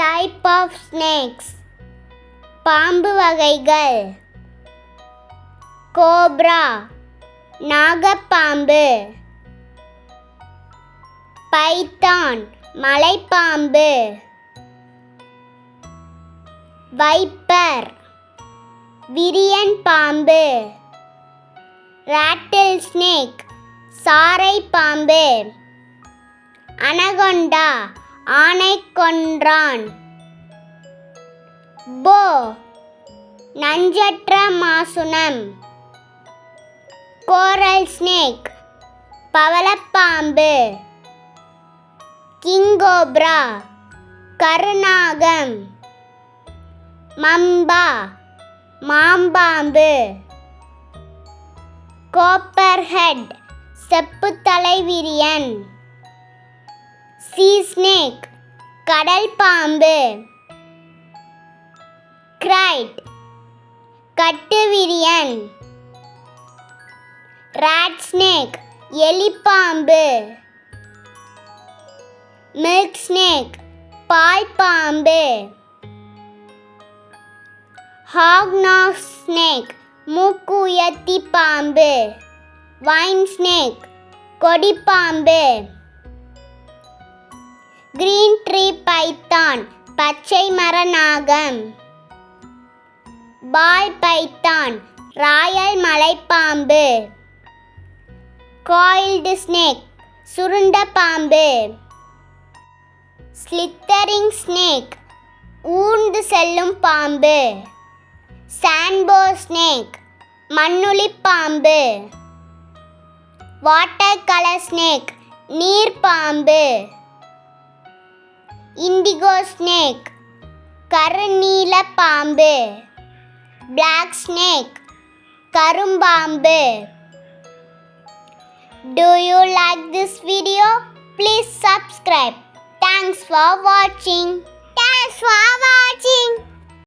Type of snakes. பாம்பு வகைகள். Cobra நாகப்பாம்பு. Python மலைப்பாம்பு. வைப்பர் விரியன் பாம்பு. ராட்டில் ஸ்னேக் சாரை பாம்பு. அனகொண்டா ஆனைக்கொன்றான். போ நஞ்சற்ற மாசுணம். கோரல் ஸ்னேக் பவளப்பாம்பு. கிங்கோப்ரா கருநாகம். மம்பா மாம்பாம்பு. கோப்பர்ஹெட் செப்புத்தலை விரியன். சீ ஸ்னேக் கடல் பாம்பு. கிரைட் கட்டுவிரியன். ராட் ஸ்னேக் எலிப்பாம்பு. மில்க் ஸ்னேக் பால் பாம்பு. ஹாக்நாஸ் ஸ்னேக் மூக்கு உயர்த்தி பாம்பு. வைன் ஸ்னேக் கொடிப்பாம்பு. கிரீன் ட்ரீ பைத்தான் பச்சை மர நாகம். பால் பைத்தான் ராயல் மலைப்பாம்பு. காயில்டு ஸ்னேக் சுருண்ட பாம்பு. ஸ்லித்தரிங் ஸ்னேக் ஊர்ந்து செல்லும் பாம்பு. சான்போ ஸ்னேக் மண்ணுளி பாம்பு. வாட்டர் கலர் ஸ்னேக் நீர் பாம்பு. இண்டிகோ ஸ்னேக் கருநீல பாம்பு. பிளாக் ஸ்னேக் கரும்பாம்பு. Do you like this video? Please subscribe. Thanks for watching.